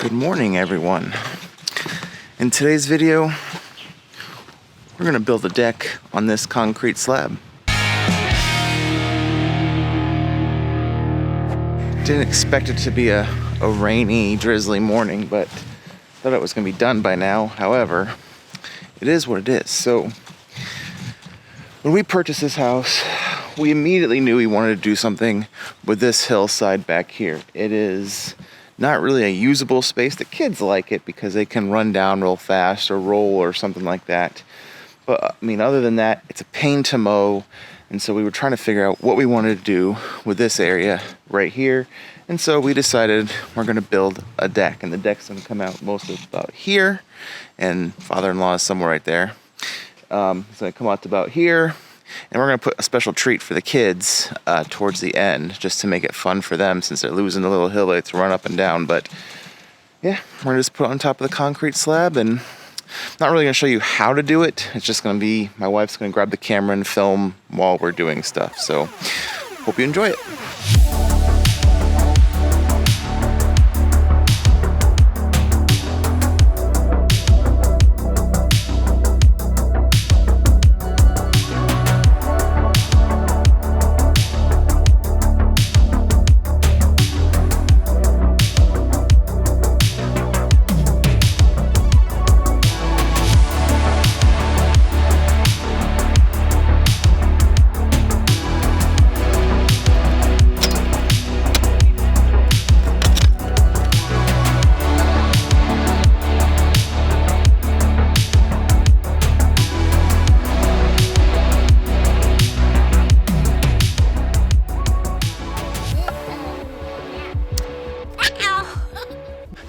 Good morning, everyone. In today's video, we're gonna build a deck on this concrete slab. Didn't expect it to be a rainy, drizzly morning, but thought it was gonna be done by now. However, it is what it is. So, when we purchased this house, we immediately knew we wanted to do something with this hillside back here. It is not really a usable space. The kids like it because they can run down real fast or roll or something like that. But I mean, other than that, it's a pain to mow. And so we were trying to figure out what we wanted to do with this area right here. And so we decided we're gonna build a deck, and the deck's gonna come out mostly about here, and father-in-law is somewhere right there. It's gonna come out to about here. And we're going to put a special treat for the kids towards the end, just to make it fun for them, since they're losing the little hill they have to run up and down. But yeah, we're going to just put it on top of the concrete slab, and I'm not really going to show you how to do it. It's just going to be, my wife's going to grab the camera and film while we're doing stuff. So hope you enjoy it.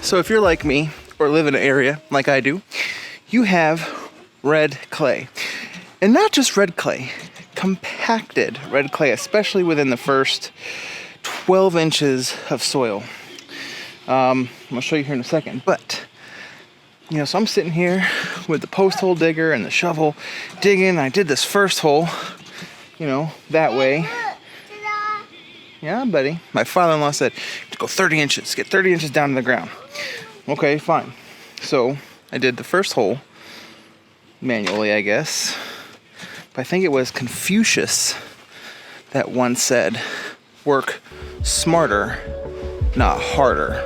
So if you're like me, or live in an area like I do, you have red clay. And not just red clay, compacted red clay, especially within the first 12 inches of soil. I'm gonna show you here in a second, but so I'm sitting here with the post hole digger and the shovel digging. I did this first hole, that way. Yeah, buddy. My father-in-law said, go 30 inches, get 30 inches down to the ground. Okay, fine. So I did the first hole manually, I guess. But I think it was Confucius that once said, work smarter, not harder.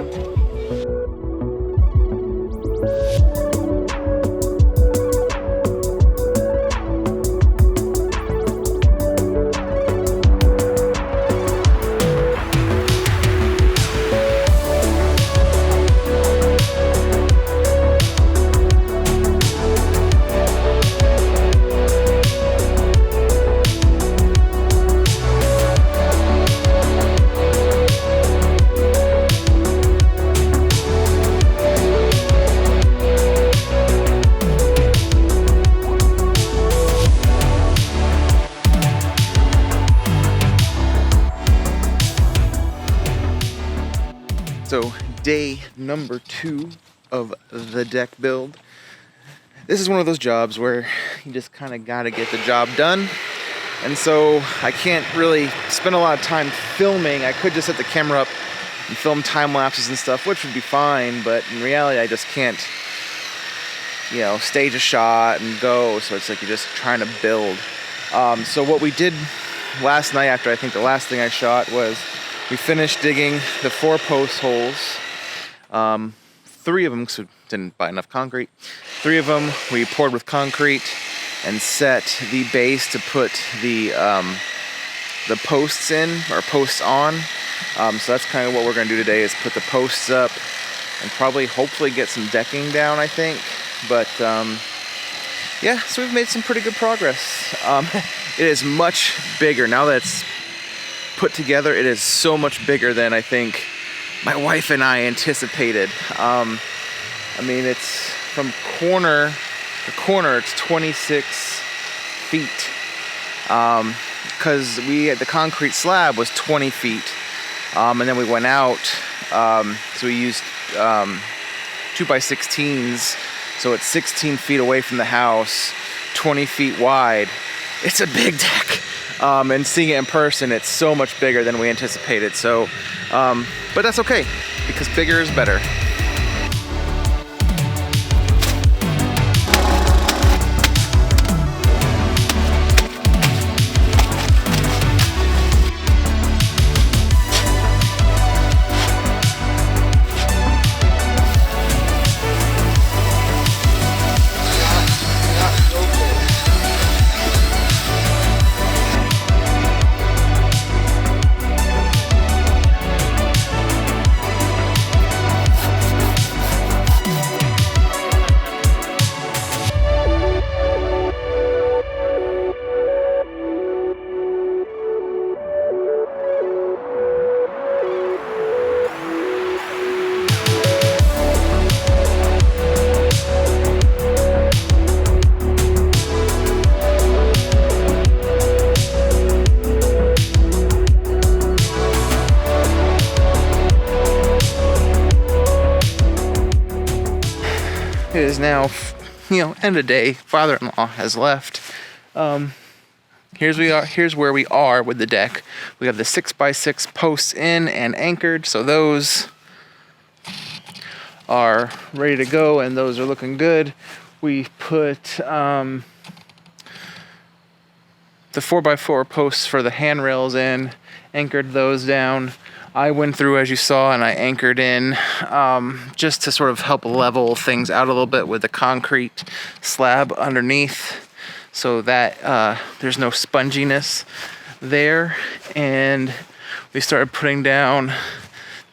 So day number 2 of the deck build. This is one of those jobs where you just kind of got to get the job done. And so I can't really spend a lot of time filming. I could just set the camera up and film time lapses and stuff, which would be fine. But in reality, I just can't, stage a shot and go. So it's like you're just trying to build. So what we did last night, after I think the last thing I shot, was we finished digging the 4 post holes. 3 of them, because we didn't buy enough concrete. 3 of them we poured with concrete and set the base to put the posts in, or posts on. So that's kind of what we're going to do today, is put the posts up and probably, hopefully, get some decking down, I think. But yeah, so we've made some pretty good progress. It is much bigger now that it's put together. It is so much bigger than I think my wife and I anticipated. I mean, it's from corner to corner, it's 26 feet. Because the concrete slab was 20 feet. And then we went out, so we used 2x16s, so it's 16 feet away from the house, 20 feet wide. It's a big deck. And seeing it in person, it's so much bigger than we anticipated. So, but that's okay, because bigger is better. it is now, end of day. Father-in-law has left. Here's where we are with the deck. We have the 6x6 posts in and anchored, so those are ready to go, and those are looking good. We put the 4x4 posts for the handrails in, anchored those down. I went through, as you saw, and I anchored in just to sort of help level things out a little bit with the concrete slab underneath, so that there's no sponginess there. And we started putting down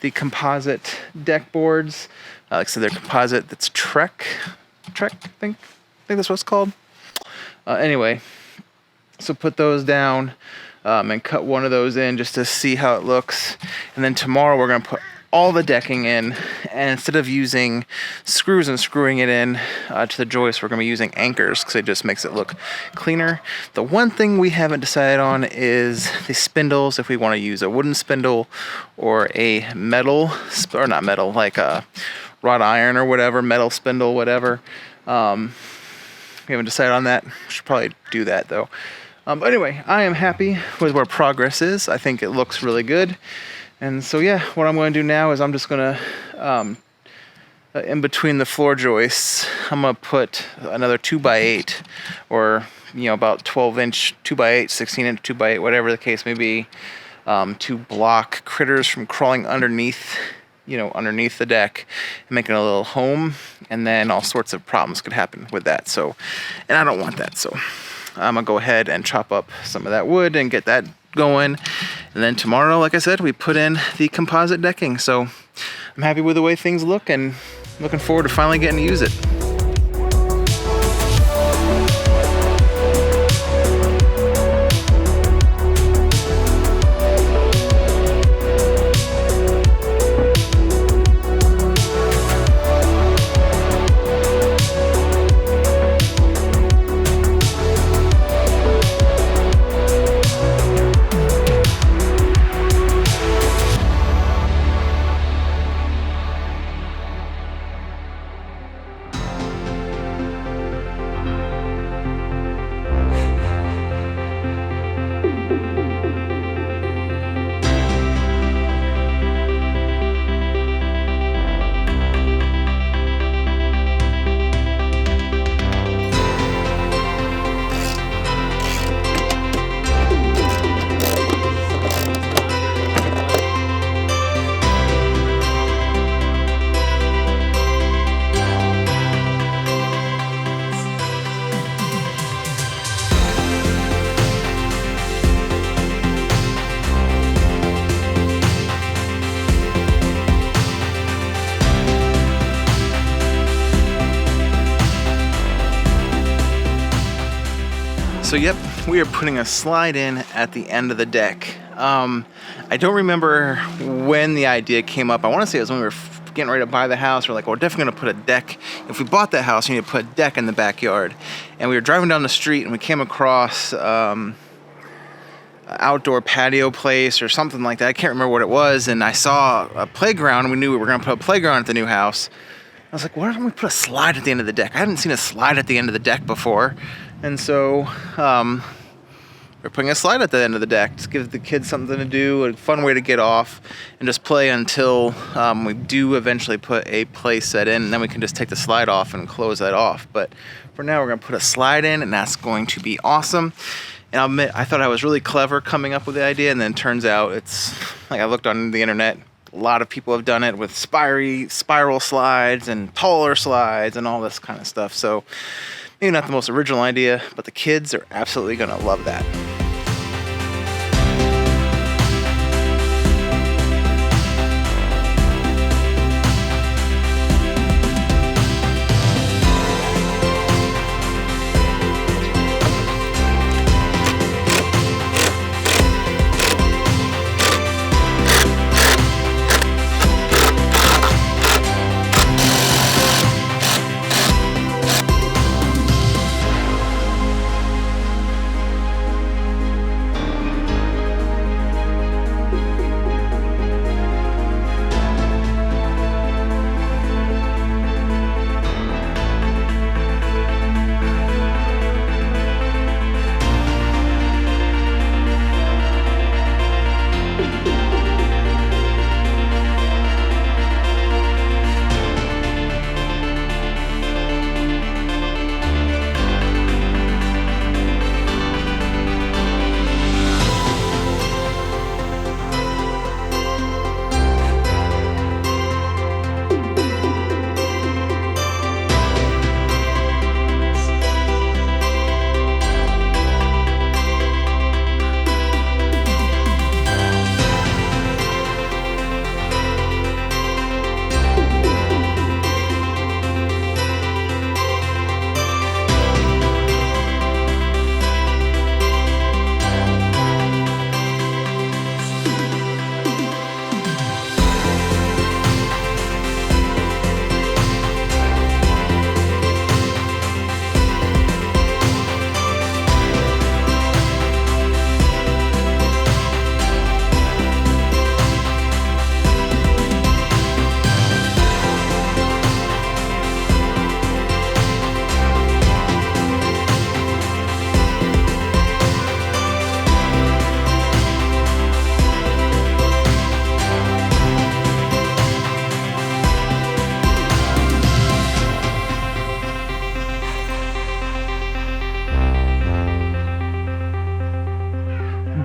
the composite deck boards. Like I said, they're composite. That's Trek, I think that's what it's called. Anyway, so put those down and cut one of those in just to see how it looks. And then tomorrow we're going to put all the decking in, and instead of using screws and screwing it in to the joist, we're going to be using anchors because it just makes it look cleaner. The one thing we haven't decided on is the spindles, if we want to use a wooden spindle or a metal, or not metal, like a wrought iron or whatever, metal spindle, whatever. We haven't decided on that. Should probably do that though. But anyway, I am happy with where progress is. I think it looks really good. And so yeah, what I'm going to do now is I'm just going to, in between the floor joists, I'm going to put another 2x8 or, about 12-inch 2x8, 16-inch 2x8, whatever the case may be, to block critters from crawling underneath the deck and making a little home. And then all sorts of problems could happen with that. So, and I don't want that. So I'm going to go ahead and chop up some of that wood and get that going. And then tomorrow, like I said, we put in the composite decking. So I'm happy with the way things look and looking forward to finally getting to use it. So yep, we are putting a slide in at the end of the deck. I don't remember when the idea came up. I want to say it was when we were getting ready to buy the house. We're like, we're definitely going to put a deck. If we bought that house, we need to put a deck in the backyard. And we were driving down the street and we came across outdoor patio place or something like that. I can't remember what it was. And I saw a playground, and we knew we were going to put a playground at the new house. I was like, why don't we put a slide at the end of the deck? I hadn't seen a slide at the end of the deck before. And so we're putting a slide at the end of the deck to give the kids something to do, a fun way to get off and just play until we do eventually put a play set in, and then we can just take the slide off and close that off. But for now, we're going to put a slide in, and that's going to be awesome. And I'll admit, I thought I was really clever coming up with the idea, and then it turns out it's, like, I looked on the internet, a lot of people have done it with spiral slides and taller slides and all this kind of stuff. So maybe not the most original idea, but the kids are absolutely going to love that.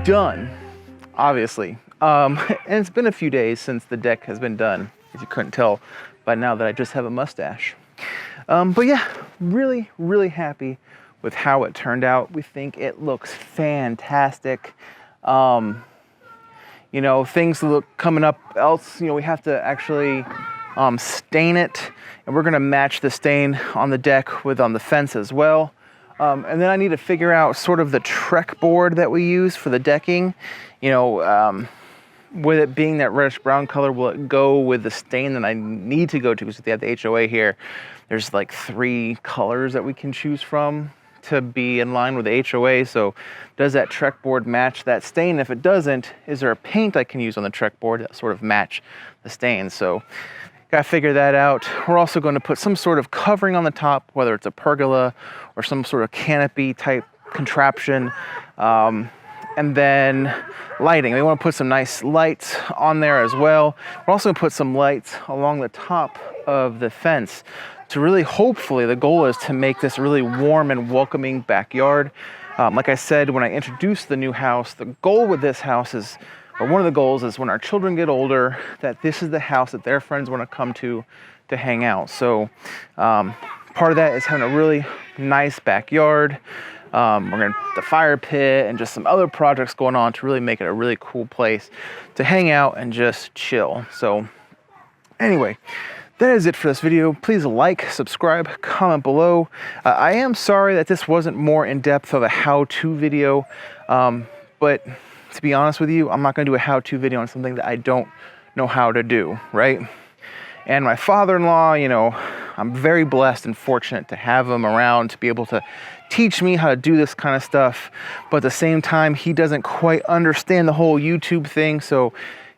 done, obviously. And it's been a few days since the deck has been done, if you couldn't tell by now that I just have a mustache. But yeah, really, really happy with how it turned out. We think it looks fantastic. You know, things look coming up else, you know, we have to actually stain it, and we're gonna match the stain on the deck with on the fence as well. And then I need to figure out sort of the Trek board that we use for the decking. You know, with it being that reddish brown color, will it go with the stain that I need to go to? Because they have the HOA here. There's like 3 colors that we can choose from to be in line with the HOA. So does that Trek board match that stain? If it doesn't, is there a paint I can use on the Trek board that sort of match the stain? So gotta figure that out. We're also going to put some sort of covering on the top, whether it's a pergola or some sort of canopy type contraption. And then lighting. We want to put some nice lights on there as well. We're also going to put some lights along the top of the fence to really, hopefully, the goal is to make this really warm and welcoming backyard. Like I said, when I introduced the new house, the goal with this house is, or one of the goals is when our children get older, that this is the house that their friends want to come to hang out. So part of that is having a really nice backyard. We're going to the fire pit and just some other projects going on to really make it a really cool place to hang out and just chill. So anyway, that is it for this video. Please like, subscribe, comment below. I am sorry that this wasn't more in depth of a how-to video, but to be honest with you, I'm not going to do a how-to video on something that I don't know how to do, right? And my father-in-law, you know, I'm very blessed and fortunate to have him around to be able to teach me how to do this kind of stuff. But at the same time, he doesn't quite understand the whole YouTube thing. So,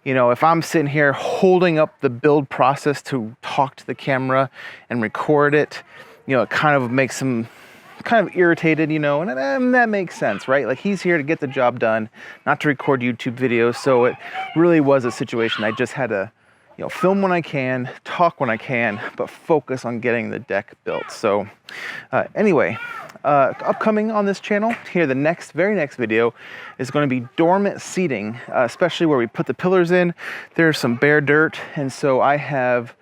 you know, if I'm sitting here holding up the build process to talk to the camera and record it, you know, it kind of makes him kind of irritated, you know, and that makes sense, right? Like, he's here to get the job done, not to record YouTube videos. So it really was a situation I just had to, you know, film when I can, talk when I can, but focus on getting the deck built. So anyway, upcoming on this channel here, the very next video is going to be dormant seating, especially where we put the pillars in. There's some bare dirt, and so I have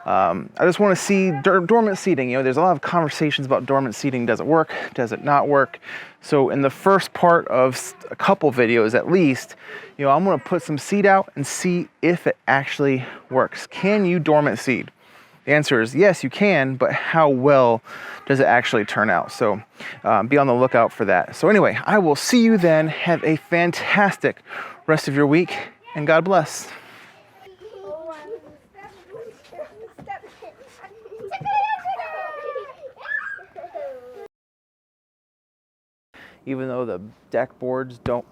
I just want to see dormant seating. You know, there's a lot of conversations about dormant seating. Does it work? Does it not work? So in the first part of a couple videos at least, you know, I'm going to put some seed out and see if it actually works. Can you dormant seed? The answer is yes, you can, but how well does it actually turn out? So be on the lookout for that. So anyway, I will see you then. Have a fantastic rest of your week, and God bless. Even though the deck boards don't